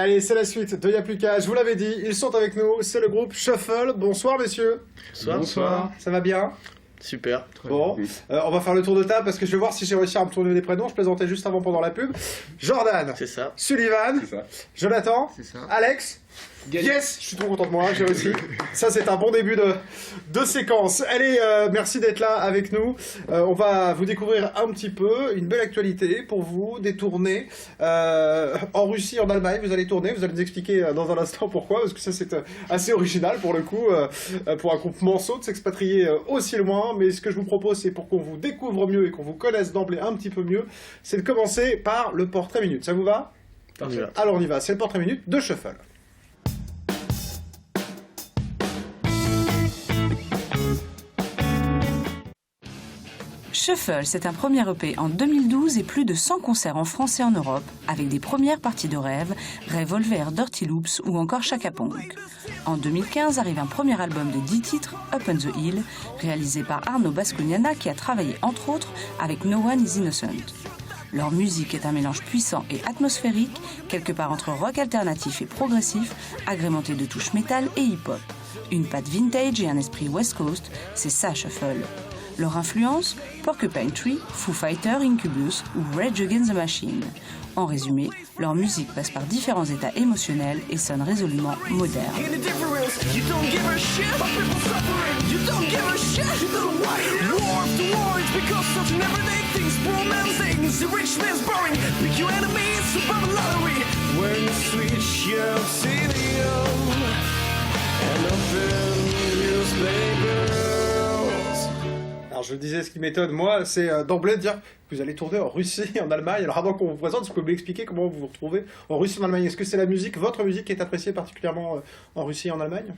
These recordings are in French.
Allez, c'est la suite de Y'a plus qu'à. Je vous l'avais dit, ils sont avec nous. C'est le groupe Shuffle. Bonsoir, messieurs. Bonsoir. Ça va bien? Super. Bon, on va faire le tour de table parce que je vais voir si j'ai réussi à me tourner des prénoms. Je plaisantais juste avant pendant la pub. Jordan. C'est ça. Sullivan. C'est ça. Jonathan. C'est ça. Alex. Yes, je suis trop content de moi, j'ai réussi. Ça, c'est un bon début de séquence. Allez, merci d'être là avec nous. On va vous découvrir un petit peu, une belle actualité pour vous, des tournées en Russie, en Allemagne. Vous allez tourner, vous allez nous expliquer dans un instant pourquoi, parce que ça, c'est assez original pour le coup, pour un groupe Manceau de s'expatrier aussi loin. Mais ce que je vous propose, c'est pour qu'on vous découvre mieux et qu'on vous connaisse d'emblée un petit peu mieux, c'est de commencer par le portrait minute. Ça vous va? Parfait. Alors on y va, c'est le portrait minute de Shuffle. Shuffle, c'est un premier EP en 2012 et plus de 100 concerts en France et en Europe, avec des premières parties de Rêve, Revolver, Dirty Loops ou encore Chaka Ponk. En 2015 arrive un premier album de 10 titres, Up on the Hill, réalisé par Arnaud Bascognana qui a travaillé entre autres avec No One is Innocent. Leur musique est un mélange puissant et atmosphérique, quelque part entre rock alternatif et progressif, agrémenté de touches métal et hip-hop. Une patte vintage et un esprit West Coast, c'est ça Shuffle. Leur influence, Porcupine Tree, Foo Fighters, Incubus ou Rage Against the Machine. En résumé, leur musique passe par différents états émotionnels et sonne résolument moderne. Alors je disais, ce qui m'étonne, moi, c'est d'emblée de dire que vous allez tourner en Russie, en Allemagne. Alors avant qu'on vous présente, est-ce que vous pouvez m'expliquer comment vous vous retrouvez en Russie, en Allemagne? Est-ce que c'est la musique, votre musique, qui est appréciée particulièrement en Russie et en Allemagne?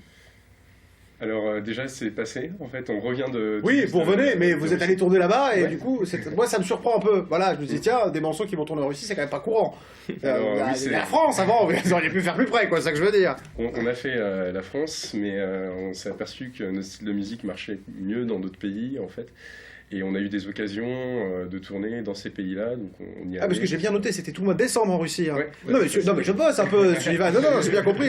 Alors déjà c'est passé, en fait on revient de... Oui, vous revenez, mais vous êtes allé tourner là-bas et Ouais. du coup, moi ça me surprend un peu. Voilà, je me dis tiens, des morceaux qui vont tourner en Russie, c'est quand même pas courant. Alors, Il y a oui, c'est- la France avant, vous auriez pu faire plus près, quoi, c'est ça que je veux dire. On a fait la France, mais on s'est aperçu que notre style de musique marchait mieux dans d'autres pays en fait. Et on a eu des occasions de tourner dans ces pays-là, donc on y Ah, parce que j'ai bien noté, c'était tout le mois de décembre en Russie. Hein. Ouais, non, mais je bosse un peu, Sullivan. Non, j'ai bien compris,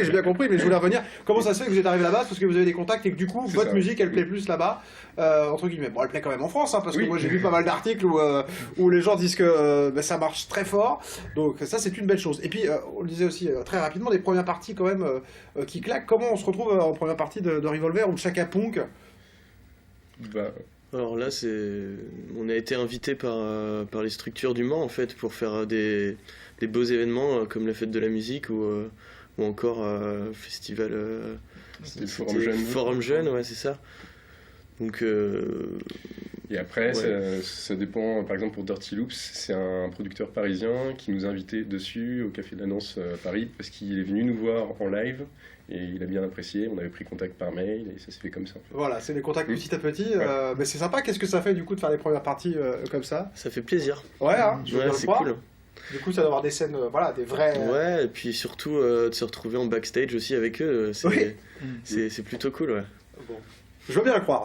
mais je voulais revenir. Comment ça se fait que vous êtes arrivé là-bas? Parce que vous avez des contacts et que du coup, C'est votre ça. musique, elle plaît plus là-bas, entre guillemets. Bon, elle plaît quand même en France, hein, parce que Oui. moi j'ai vu pas mal d'articles où les gens disent que ça marche très fort. Donc ça, c'est une belle chose. Et puis, on le disait aussi très rapidement, des premières parties quand même qui claquent. Comment on se retrouve en première partie de Revolver ou de Chaka Ponk? Bah, Alors là, on a été invité par les structures du Mans en fait pour faire des beaux événements comme la fête de la musique ou encore festival. c'était le Forum Jeune. Forum Jeune, ouais, c'est ça. Donc Et après, Ouais. ça dépend, par exemple pour Dirty Loops, c'est un producteur parisien qui nous a invités dessus au Café de la Danse à Paris parce qu'il est venu nous voir en live et il a bien apprécié, on avait pris contact par mail et ça s'est fait comme ça. En fait. Voilà, c'est des contacts petit à petit. Ouais. Mais c'est sympa. Qu'est-ce que ça fait du coup de faire les premières parties comme ça? ça fait plaisir. Ouais, hein, je veux bien Ouais, le c'est croire. cool. Du coup, ça doit avoir des scènes, voilà, des vrais. Ouais, et puis surtout de se retrouver en backstage aussi avec eux, Oui. c'est plutôt cool, ouais. Bon. Je veux bien le croire,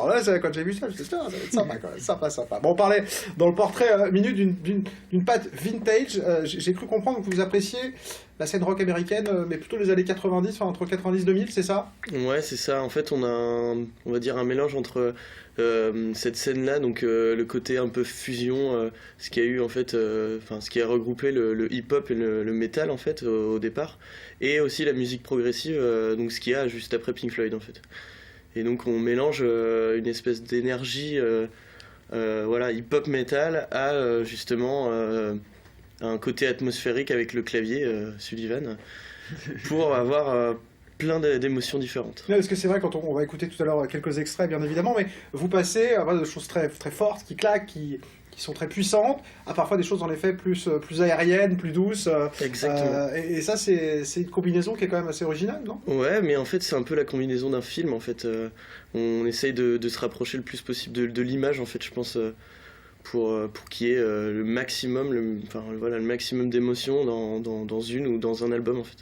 Là, quand j'ai vu ça, je me suis dit, ça va être sympa quand même, sympa. Bon, on parlait dans le portrait minute d'une patte vintage. J'ai cru comprendre que vous appréciez la scène rock américaine, mais plutôt les années 90, enfin entre 90 et 2000, c'est ça? Ouais, c'est ça. En fait, on va dire un mélange entre cette scène-là, donc le côté un peu fusion, ce qui a eu en fait, ce qui a regroupé le hip-hop et le metal en fait au départ, et aussi la musique progressive, donc ce qu'il y a juste après Pink Floyd en fait. Et donc on mélange une espèce d'énergie, voilà, hip-hop metal à justement un côté atmosphérique avec le clavier Sullivan pour avoir plein d'émotions différentes. Non, parce que c'est vrai, quand on va écouter tout à l'heure quelques extraits, bien évidemment, mais vous passez à des choses très, très fortes, qui claquent, qui sont très puissantes, à parfois des choses en effet plus aériennes, plus douces. Exactement. Et ça, c'est une combinaison qui est quand même assez originale, non? Ouais, mais en fait, c'est un peu la combinaison d'un film. En fait, on essaye de se rapprocher le plus possible de l'image, en fait, je pense, pour qu'il y ait le maximum, le maximum d'émotions dans une ou dans un album, en fait,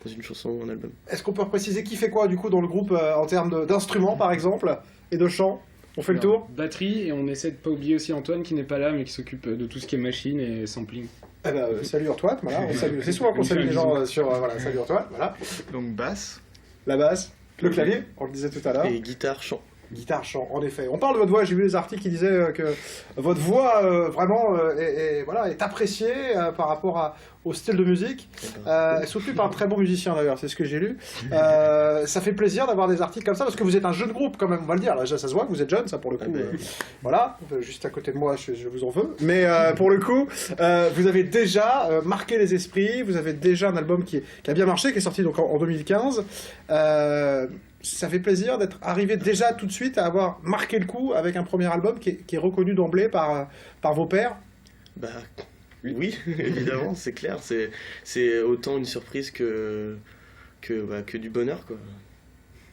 dans une chanson ou un album. Est-ce qu'on peut préciser qui fait quoi, du coup, dans le groupe, en termes d'instruments, par exemple, et de chant? On fait le tour? Batterie, et on essaie de pas oublier aussi Antoine qui n'est pas là mais qui s'occupe de tout ce qui est machine et sampling. Eh ben, salut Antoine, voilà, on salue. C'est souvent qu'on salue les gens sur voilà, salut Antoine, voilà. Donc basse. La basse, le clavier, on le disait tout à l'heure. Et guitare, chant. Guitare, chant, en effet. On parle de votre voix, j'ai vu les articles qui disaient que votre voix vraiment est appréciée par rapport au style de musique, soutenu par un très bon musicien d'ailleurs, c'est ce que j'ai lu. Ça fait plaisir d'avoir des articles comme ça, parce que vous êtes un jeune groupe quand même, on va le dire, là ça se voit que vous êtes jeune, ça pour le coup, voilà, juste à côté de moi, je vous en veux, mais pour le coup, vous avez déjà marqué les esprits, vous avez déjà un album qui a bien marché, qui est sorti donc en 2015, ça fait plaisir d'être arrivé déjà tout de suite à avoir marqué le coup avec un premier album qui est reconnu d'emblée par vos pairs. Bah oui, évidemment, c'est clair. C'est autant une surprise que du bonheur, quoi.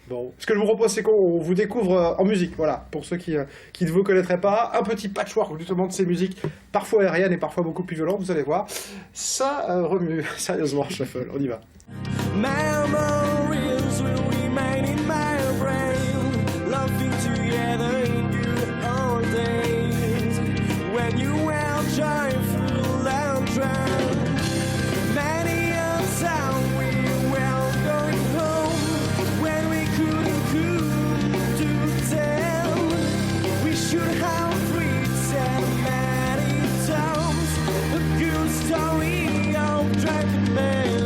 Bon. Ce que je vous propose, c'est qu'on vous découvre en musique, voilà, pour ceux qui ne vous connaîtraient pas, un petit patchwork justement de ces musiques, parfois aériennes et parfois beaucoup plus violentes, vous allez voir. Ça remue, sérieusement, Shuffle, on y va. Memories will remain in my brain, laughing together in good old days, when you were joyful and drunk. Many a time we were going home, when we couldn't come to tell. We should have written many times a good story of drunken men.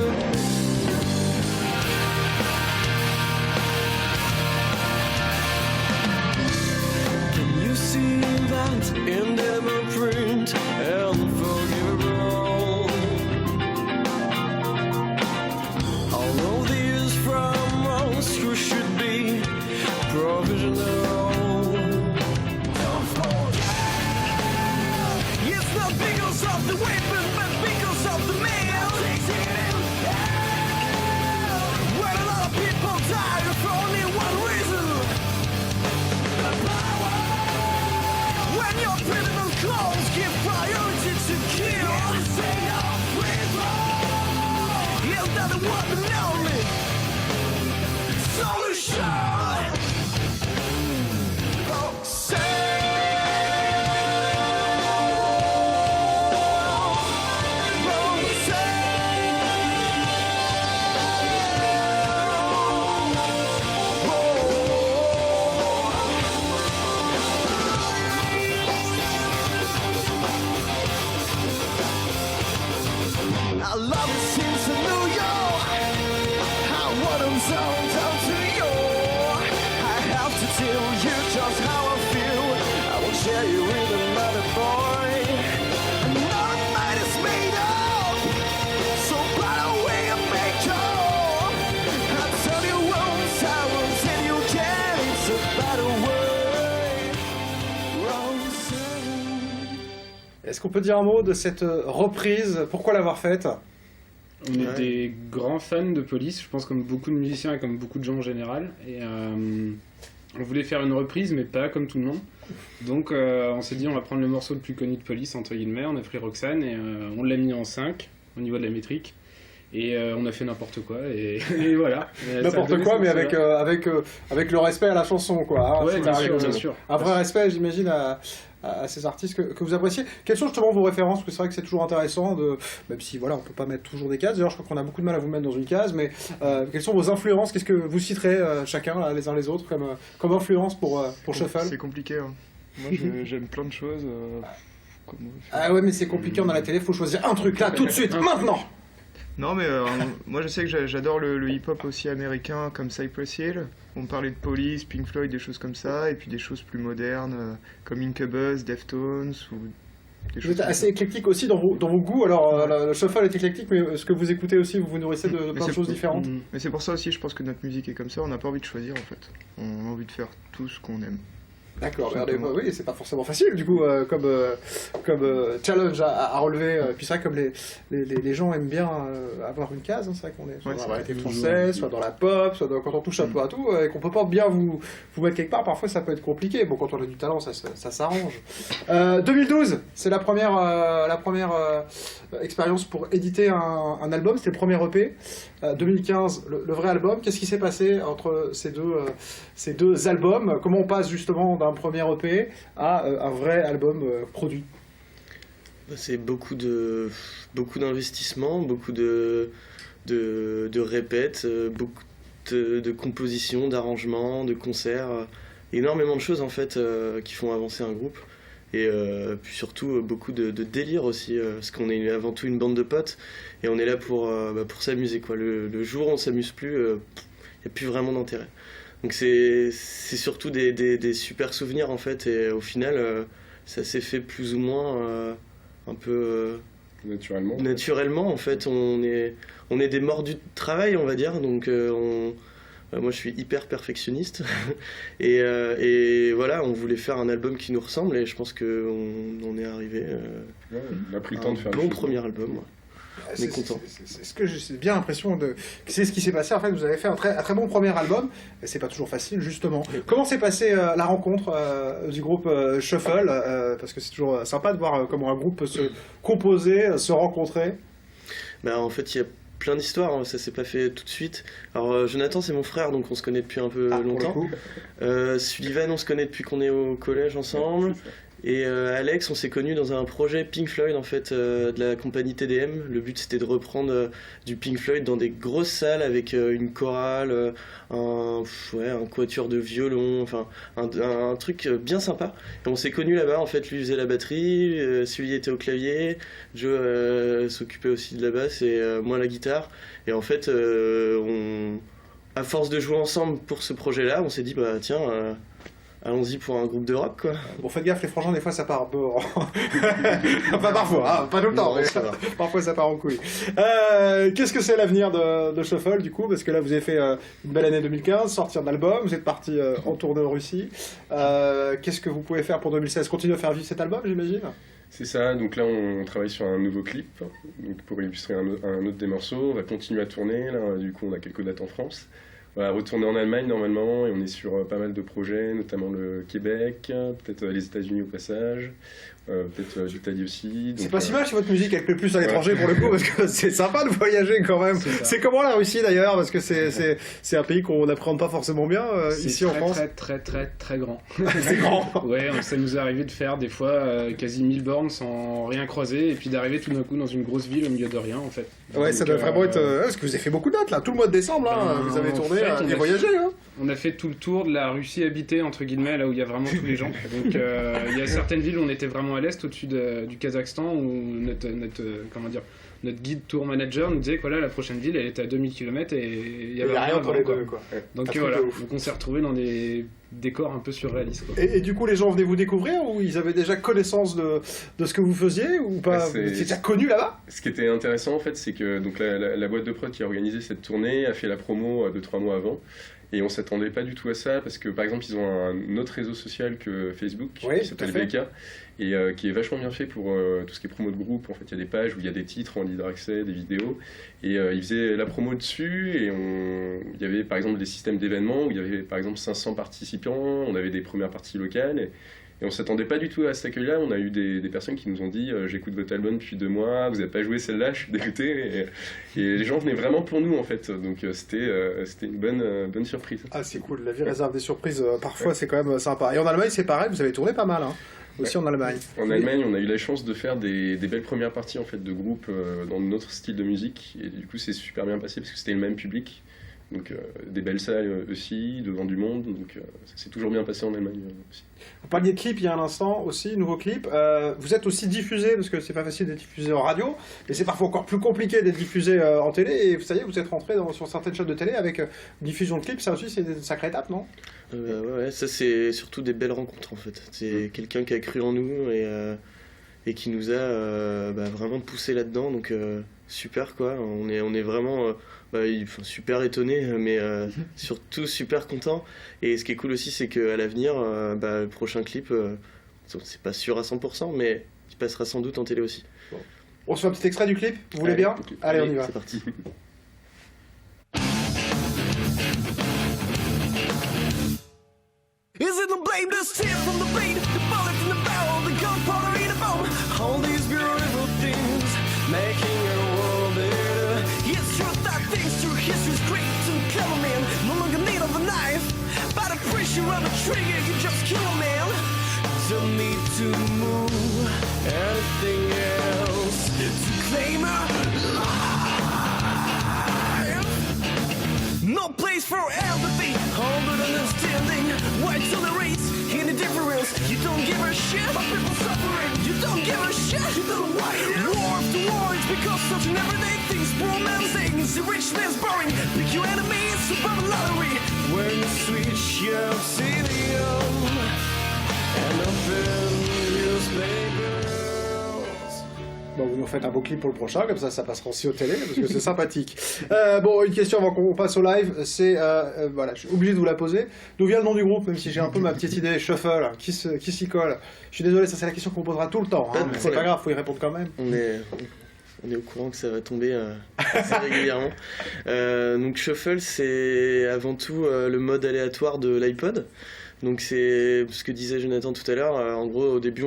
See that endeavor print unforgivable. All of these from us who should be provisional. Don't forget, it's not because of the weapon, but because of the man. When a lot of people die for only one reason. When your criminal calls give priority to kill, is that the one and only solution? I love it since I knew you. I want them down to you. I have to tell you just how I feel. I will share you with another boy. Another mind is made up, so by the way I make up. I tell you once, I will tell you again. It's a better way. Est-ce qu'on peut dire un mot de cette reprise? Pourquoi l'avoir faite? On est des grands fans de Police, je pense comme beaucoup de musiciens et comme beaucoup de gens en général. Et on voulait faire une reprise, mais pas comme tout le monde. Donc on s'est dit on va prendre le morceau le plus connu de Police, entre guillemets. On a pris Roxane et on l'a mis en 5 au niveau de la métrique. Et on a fait n'importe quoi et voilà. N'importe quoi, mais avec le respect à la chanson, quoi. Hein, ouais, bien sûr. Un vrai respect, j'imagine, à ces artistes que vous appréciez. Quelles sont justement vos références? Parce que c'est vrai que c'est toujours intéressant, même si voilà, on peut pas mettre toujours des cases. D'ailleurs, je crois qu'on a beaucoup de mal à vous mettre dans une case, mais quelles sont vos influences? Qu'est-ce que vous citerez chacun, là, les uns les autres, comme influence pour Shuffle? C'est compliqué. Hein. Moi, j'aime plein de choses. Ah ouais, mais c'est compliqué, on a la télé, faut choisir un truc, là, tout de suite, maintenant! Non, mais moi je sais que j'adore le hip-hop aussi américain comme Cypress Hill. On parlait de Police, Pink Floyd, des choses comme ça, et puis des choses plus modernes comme Incubus, Deftones ou des choses. Vous êtes assez éclectique aussi dans vos goûts. Alors le Shuffle est éclectique, mais ce que vous écoutez aussi, vous vous nourrissez de plein de choses différentes. Mais c'est pour ça aussi, je pense que notre musique est comme ça. On n'a pas envie de choisir en fait. On a envie de faire tout ce qu'on aime. D'accord, oui, c'est pas forcément facile du coup comme challenge à relever. Puis c'est vrai que comme les gens aiment bien avoir une case, hein, c'est vrai qu'on est soit dans la variété française, soit dans la pop, soit quand on touche un peu à tout, et qu'on peut pas bien vous mettre quelque part, parfois ça peut être compliqué. Bon, quand on a du talent, ça s'arrange. 2012, c'est la première expérience pour éditer un album, c'était le premier EP. 2015, le vrai album. Qu'est-ce qui s'est passé entre ces deux albums? Comment on passe justement d'un premier EP à un vrai album produit? C'est beaucoup d'investissements, beaucoup de répètes, beaucoup de compositions, d'arrangements, de concerts, énormément de choses en fait qui font avancer un groupe. Et puis surtout beaucoup de délire aussi, parce qu'on est avant tout une bande de potes et on est là pour s'amuser quoi. Le jour où on s'amuse plus, il n'y a plus vraiment d'intérêt. Donc c'est surtout des super souvenirs en fait, et au final ça s'est fait plus ou moins un peu naturellement en fait. On est des mordus de travail on va dire, donc moi je suis hyper perfectionniste et voilà, on voulait faire un album qui nous ressemble et je pense qu'on est arrivé on a pris le temps de faire un bon premier album. Ouais. On est content. C'est ce que j'ai bien l'impression que c'est ce qui s'est passé. En fait, vous avez fait un très bon premier album, et c'est pas toujours facile justement. Comment s'est passée la rencontre du groupe Shuffle, parce que c'est toujours sympa de voir comment un groupe peut se composer, se rencontrer. En fait, il y a plein d'histoires, hein. Ça s'est pas fait tout de suite. Alors Jonathan c'est mon frère, donc on se connaît depuis un peu longtemps. Sullivan on se connaît depuis qu'on est au collège ensemble. Et Alex, on s'est connus dans un projet Pink Floyd en fait, de la compagnie TDM. Le but c'était de reprendre du Pink Floyd dans des grosses salles avec une chorale, un quatuor de violon, enfin un truc bien sympa. Et on s'est connus là-bas en fait. Lui faisait la batterie, Sully était au clavier, Joe s'occupait aussi de la basse et moi la guitare. Et en fait, à force de jouer ensemble pour ce projet-là, on s'est dit tiens. Allons-y pour un groupe de rock quoi. Bon faites gaffe les frangins des fois ça part un peu enfin parfois, hein, pas tout le temps, mais parfois ça part en couille. Qu'est-ce que c'est l'avenir de Shuffle du coup, parce que là vous avez fait une belle année 2015, sortir d'album, vous êtes parti en tournée en Russie. Qu'est-ce que vous pouvez faire pour 2016? Continuer à faire vivre cet album j'imagine? C'est ça, donc là on travaille sur un nouveau clip donc pour illustrer un autre des morceaux. On va continuer à tourner, là, du coup on a quelques dates en France. On va retourner en Allemagne normalement et on est sur pas mal de projets, notamment le Québec, peut-être les États-Unis au passage, peut-être l'Italie aussi. C'est pas si mal si votre musique elle plaît plus à l'étranger pour le coup, parce que c'est sympa de voyager quand même. C'est comment la Russie d'ailleurs, parce que c'est un pays qu'on n'appréhende pas forcément bien ici en France. C'est très grand. C'est grand. Ouais, ça nous est arrivé de faire des fois quasi 1000 bornes sans rien croiser et puis d'arriver tout d'un coup dans une grosse ville au milieu de rien en fait. Ouais, donc, ça doit vraiment être. Parce que vous avez fait beaucoup de dates là, tout le mois de décembre là, vous avez tourné et voyagé. Hein. On a fait tout le tour de la Russie habitée, entre guillemets, là où il y a vraiment tous les gens. Donc il y a certaines villes où on était vraiment à l'est, au-dessus du Kazakhstan, où notre guide tour manager nous disait que voilà, la prochaine ville elle était à 2000 km et il y avait rien entre les deux quoi. Donc voilà, donc on s'est retrouvés dans des décors un peu surréalistes quoi. Et du coup les gens venaient vous découvrir ou ils avaient déjà connaissance de ce que vous faisiez ou pas? Vous étiez déjà connu là-bas? Ce qui était intéressant en fait c'est que donc, la boîte de prod qui a organisé cette tournée a fait la promo 2-3 mois avant. Et on s'attendait pas du tout à ça parce que par exemple ils ont un autre réseau social que Facebook qui s'appelle VK et qui est vachement bien fait pour tout ce qui est promo de groupe. En fait il y a des pages où il y a des titres en libre accès, des vidéos et ils faisaient la promo dessus et il y avait par exemple des systèmes d'événements où il y avait par exemple 500 participants, on avait des premières parties locales et on s'attendait pas du tout à cet accueil-là. On a eu des personnes qui nous ont dit j'écoute votre album depuis 2 mois, vous n'avez pas joué celle-là, je suis dégoûté. Et les gens venaient vraiment pour nous en fait. Donc c'était une bonne surprise. Ah c'est cool, la vie réserve des surprises. Parfois c'est quand même sympa. Et en Allemagne c'est pareil, vous avez tourné pas mal. Hein. Aussi en Allemagne. En Allemagne, on a eu la chance de faire des belles premières parties en fait de groupe dans notre style de musique. Et du coup c'est super bien passé parce que c'était le même public. Donc des belles salles aussi, devant du monde, donc ça s'est toujours bien passé en Allemagne aussi. Vous parliez de clip il y a un instant aussi, nouveau clip. Vous êtes aussi diffusé, parce que c'est pas facile d'être diffusé en radio, mais c'est parfois encore plus compliqué d'être diffusé en télé, et vous savez, vous êtes rentré sur certaines chaînes de télé avec diffusion de clips, ça aussi c'est une sacrée étape, non? Ouais, ça c'est surtout des belles rencontres en fait. C'est quelqu'un qui a cru en nous et qui nous a vraiment poussé là-dedans, donc super quoi, on est vraiment super étonné mais surtout super content. Et ce qui est cool aussi c'est qu'à l'avenir le prochain clip c'est pas sûr à 100% mais il passera sans doute en télé aussi. Bon. On se fait un petit extrait du clip, vous voulez bien? Allez, on y va. C'est parti. Is it the blade, the steel from the blade, the bullet from the barrel, the gunpowder in the bomb? All these beautiful things, making a world better. It's true that things through history's great and clever man. No longer need of a knife, by the pressure of a trigger, you just kill a man. Don't need to move anything else. don't give a shit about people suffering. You don't give a shit. You don't want it. War after war, it's because such an everyday things. Poor man's things, the rich man's boring. Pick your enemy, it's a bubble lottery. When you switch your obsidian and open newspapers. Bon, vous nous faites un beau clip pour le prochain, comme ça passera aussi aux télé, parce que c'est sympathique. Bon, une question avant qu'on passe au live, c'est, voilà, je suis obligé de vous la poser. D'où vient le nom du groupe, même si j'ai un peu ma petite idée, Shuffle, qui s'y colle? Je suis désolé, ça c'est la question qu'on posera tout le temps, hein, mais c'est pas grave, faut y répondre quand même. On est au courant que ça va tomber assez régulièrement. Donc Shuffle, c'est avant tout le mode aléatoire de l'iPod. Donc c'est ce que disait Jonathan tout à l'heure. En gros, au début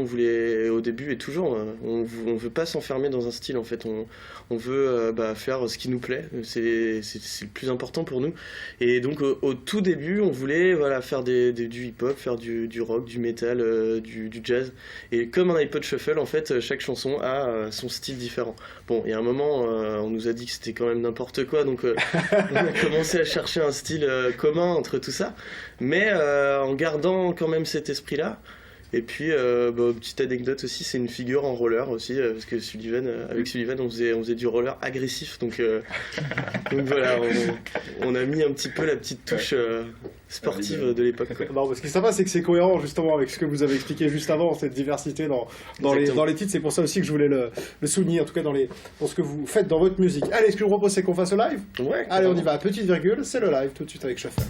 et toujours, on veut pas s'enfermer dans un style. En fait, on veut faire ce qui nous plaît. C'est le plus important pour nous. Et donc au tout début, on voulait faire du hip-hop, faire du rock, du metal, du jazz. Et comme un iPod Shuffle, en fait, chaque chanson a son style différent. Bon, il y a un moment, on nous a dit que c'était quand même n'importe quoi, donc on a commencé à chercher un style commun entre tout ça. Mais en gardant quand même cet esprit-là. Et puis, petite anecdote aussi, c'est une figure en roller aussi, parce que avec Sullivan, on faisait du roller agressif. Donc voilà, on a mis un petit peu la petite touche sportive de l'époque. Non, ce qui est sympa, c'est que c'est cohérent justement avec ce que vous avez expliqué juste avant, cette diversité dans les titres. C'est pour ça aussi que je voulais le souligner, en tout cas dans ce que vous faites dans votre musique. Allez, ce que je vous propose, c'est qu'on fasse le live. Ouais. Allez, on y va. Petite virgule, c'est le live tout de suite avec Shuffle.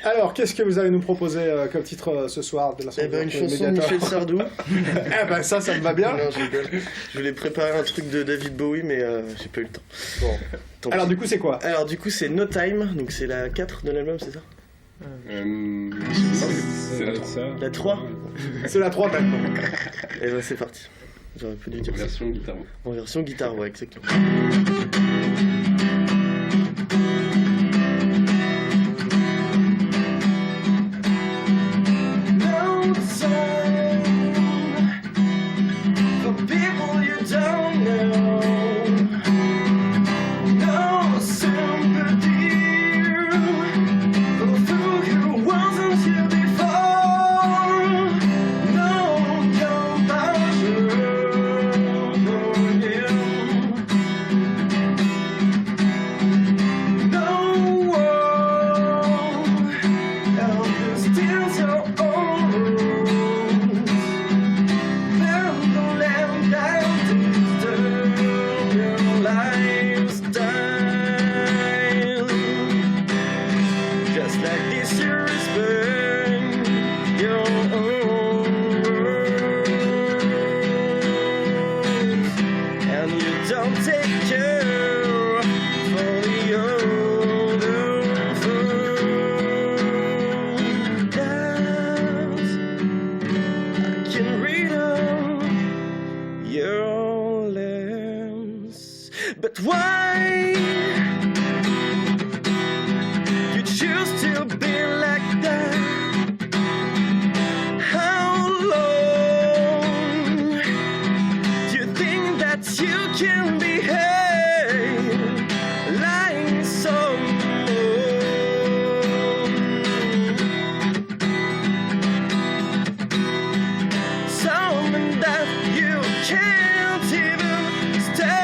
Alors, qu'est-ce que vous allez nous proposer comme titre ce soir de la Une chanson de Michel Sardou. Ça me va bien. Non, je rigole. Je voulais préparer un truc de David Bowie, mais j'ai pas eu le temps. Bon. Alors, du coup, c'est quoi? Alors, du coup, c'est No Time, donc c'est la 4 de l'album, c'est ça? C'est la 3. La 3. C'est la 3 maintenant. Et ben, c'est parti. J'aurais pu lui dire ça. Version guitare. En version guitare, ouais, exactement. But why you choose to be like that? How long do you think that you can behave like someone? Someone that you can't even stand.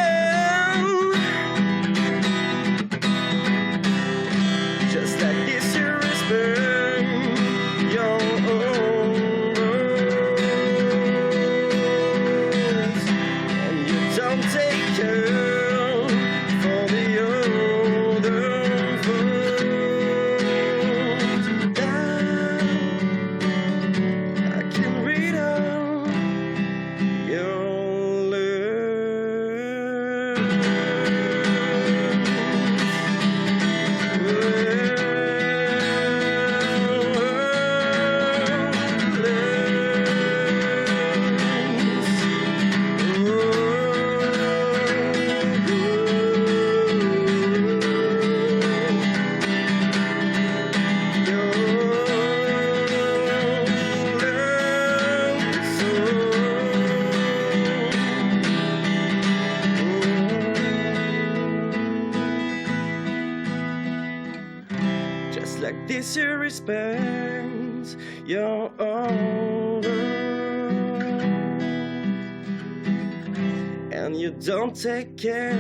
disrespect your order, and you don't take care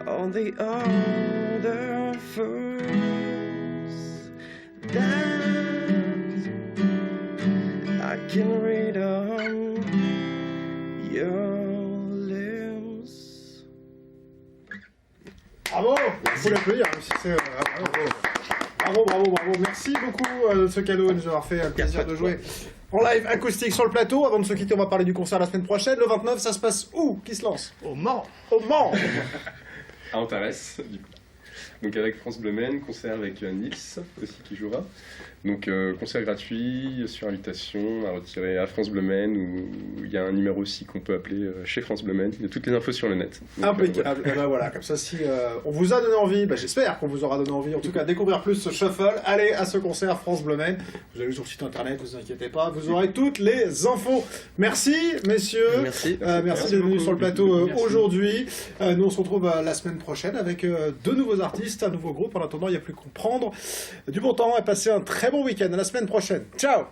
of the other first. That I can read on your lips. Bravo, il faut l'applaudir, même si c'est... Bravo. Merci beaucoup de ce cadeau et de nous avoir fait le plaisir de jouer en live acoustique sur le plateau. Avant de se quitter, on va parler du concert la semaine prochaine. Le 29, ça se passe où? Qui se lance? Au Mans. Au Mans. À Antares, du coup. Donc avec France Bleu Maine, concert avec Nils aussi qui jouera. Donc concert gratuit sur invitation à retirer à France Bleu Maine, où il y a un numéro aussi qu'on peut appeler chez France Bleu Maine. Il y a toutes les infos sur le net. Donc, Impeccable. Et ben voilà, comme ça, si on vous a donné envie, j'espère qu'on vous aura donné envie, en tout cas, découvrir plus ce shuffle, allez à ce concert France Bleu Maine. Vous allez sur le site internet, vous inquiétez pas, vous aurez toutes les infos. Merci, messieurs. Merci. Merci d'être venus sur le plateau aujourd'hui. Nous, on se retrouve la semaine prochaine avec de nouveaux artistes, un nouveau groupe. En attendant, il n'y a plus qu'à prendre du bon temps et passer un très bon week-end. À la semaine prochaine. Ciao.